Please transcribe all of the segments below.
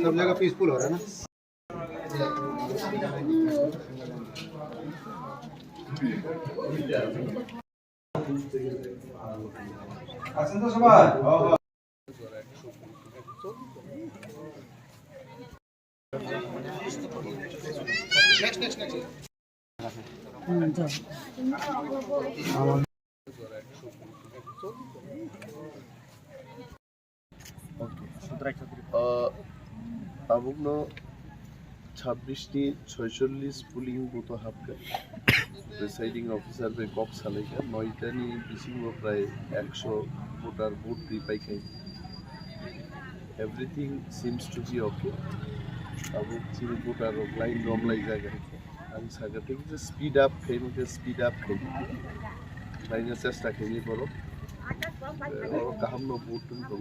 सब जगह पीसफुल हो रहा है ना। Abugno 26 পুলিং বুথ হাবকে প্রিসাইডিং অফিসার বে কক সালাইকা 9টানি বিসিংও প্রায় 100 ভোটার ভোট দি পাইখাই everything seems to be okay আবু চিনি ভোটার লাইন নমলাই জায়গা আং সাগাতে যে স্পিড আপ খাই লাইনে চেষ্টা খাইনি বড় কাহামনো ভোট দং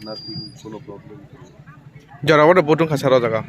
নাথিং কোনো problem Jarawan ada bodong kasar jaga.